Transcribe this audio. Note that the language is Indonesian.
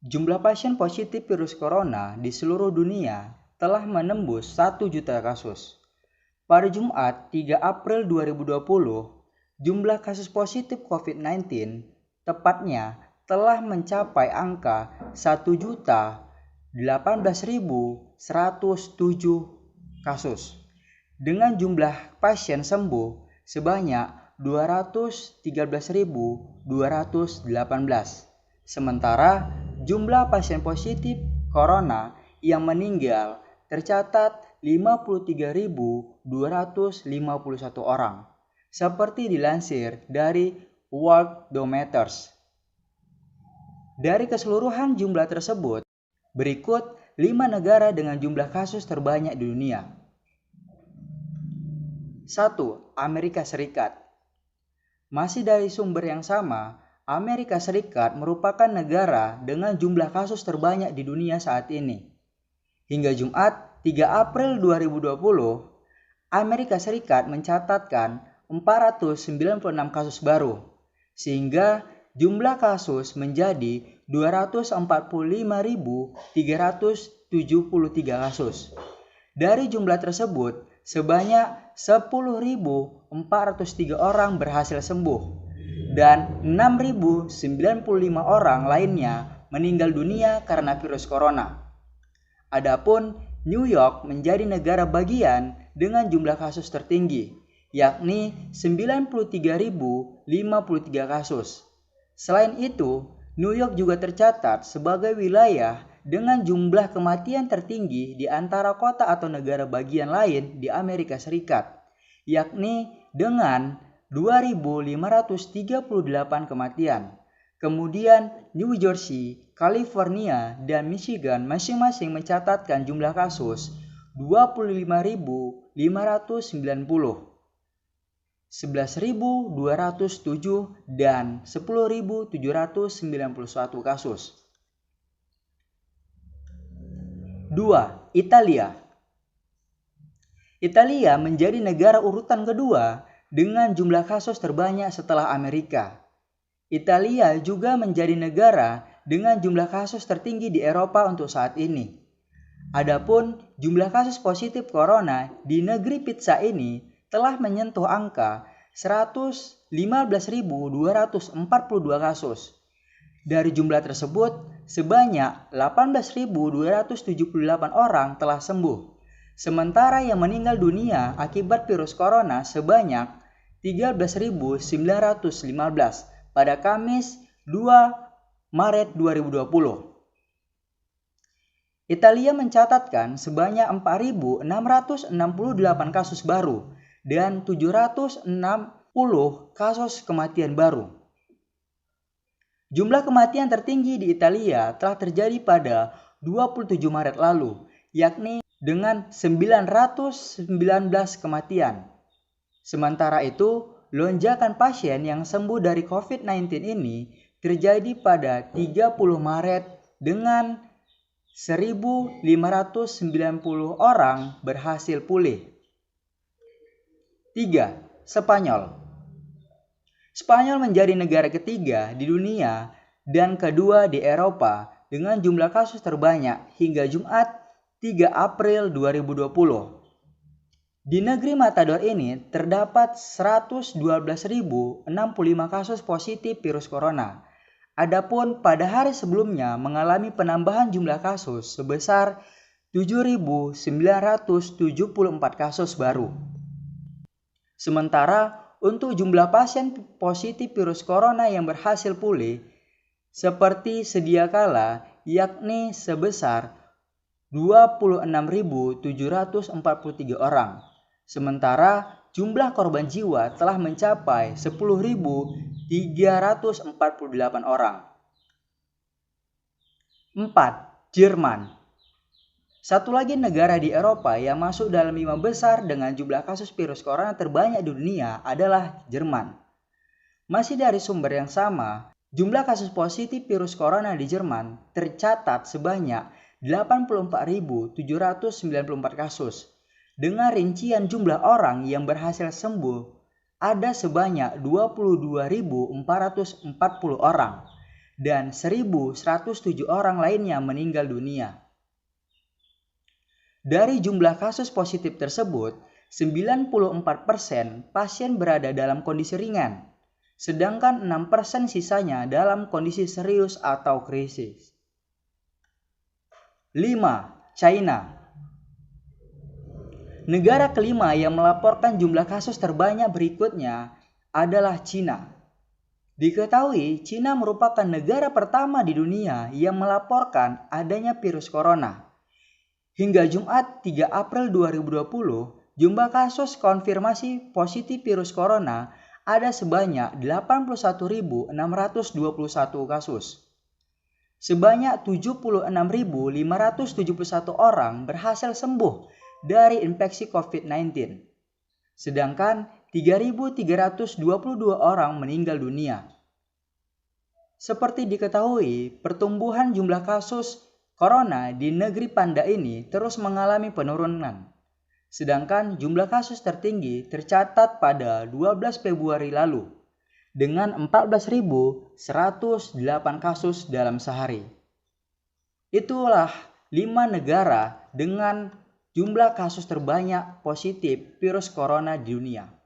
Jumlah pasien positif virus corona di seluruh dunia telah menembus 1 juta kasus. Pada Jumat 3 April 2020, jumlah kasus positif COVID-19 tepatnya telah mencapai angka 1.018.107 kasus, dengan jumlah pasien sembuh sebanyak 213.218. Sementara jumlah pasien positif corona yang meninggal tercatat 53.251 orang, seperti dilansir dari Worldometers. Dari keseluruhan jumlah tersebut, berikut 5 negara dengan jumlah kasus terbanyak di dunia. 1. Amerika Serikat. Masih dari sumber yang sama, Amerika Serikat merupakan negara dengan jumlah kasus terbanyak di dunia saat ini. Hingga Jumat 3 April 2020, Amerika Serikat mencatatkan 496 kasus baru, sehingga jumlah kasus menjadi 245.373 kasus. Dari jumlah tersebut, sebanyak 10.403 orang berhasil sembuh dan 6.095 orang lainnya meninggal dunia karena virus corona. Adapun New York menjadi negara bagian dengan jumlah kasus tertinggi, yakni 93.053 kasus. Selain itu, New York juga tercatat sebagai wilayah dengan jumlah kematian tertinggi di antara kota atau negara bagian lain di Amerika Serikat, yakni dengan 2.538 kematian. Kemudian New Jersey, California, dan Michigan masing-masing mencatatkan jumlah kasus 25.590, 11.207, dan 10.791 kasus. 2. Italia. Italia menjadi negara urutan kedua dengan jumlah kasus terbanyak setelah Amerika. Italia juga menjadi negara dengan jumlah kasus tertinggi di Eropa untuk saat ini. Adapun jumlah kasus positif corona di negeri pizza ini telah menyentuh angka 115.242 kasus. Dari jumlah tersebut, sebanyak 18.278 orang telah sembuh. Sementara yang meninggal dunia akibat virus corona sebanyak 13.915 pada Kamis 2 Maret 2020. Italia mencatatkan sebanyak 4.668 kasus baru dan 760 kasus kematian baru. Jumlah kematian tertinggi di Italia telah terjadi pada 27 Maret lalu, yakni dengan 919 kematian. Sementara itu, lonjakan pasien yang sembuh dari COVID-19 ini terjadi pada 30 Maret dengan 1.590 orang berhasil pulih. 3. Spanyol. Spanyol menjadi negara ketiga di dunia dan kedua di Eropa dengan jumlah kasus terbanyak hingga Jumat 3 April 2020. Di negeri Matador ini terdapat 112.065 kasus positif virus corona. Adapun pada hari sebelumnya mengalami penambahan jumlah kasus sebesar 7.974 kasus baru. Sementara untuk jumlah pasien positif virus corona yang berhasil pulih seperti sedia kala, yakni sebesar 26.743 orang. Sementara jumlah korban jiwa telah mencapai 10.348 orang. 4. Jerman. Satu lagi negara di Eropa yang masuk dalam 5 besar dengan jumlah kasus virus corona terbanyak di dunia adalah Jerman. Masih dari sumber yang sama, jumlah kasus positif virus corona di Jerman tercatat sebanyak 84.794 kasus. Dengan rincian jumlah orang yang berhasil sembuh ada sebanyak 22.440 orang. dan 1.107 orang lainnya meninggal dunia. Dari jumlah kasus positif tersebut, 94% pasien berada dalam kondisi ringan, sedangkan 6% sisanya dalam kondisi serius atau krisis. 5. China. Negara kelima yang melaporkan jumlah kasus terbanyak berikutnya adalah Cina. Diketahui, Cina merupakan negara pertama di dunia yang melaporkan adanya virus corona. Hingga Jumat 3 April 2020, jumlah kasus konfirmasi positif virus corona ada sebanyak 81.621 kasus. Sebanyak 76.571 orang berhasil sembuh dari infeksi COVID-19. Sedangkan 3.322 orang meninggal dunia. Seperti diketahui, pertumbuhan jumlah kasus corona di negeri panda ini terus mengalami penurunan. Sedangkan jumlah kasus tertinggi tercatat pada 12 Februari lalu dengan 14.108 kasus dalam sehari. Itulah 5 negara dengan jumlah kasus terbanyak positif virus corona di dunia.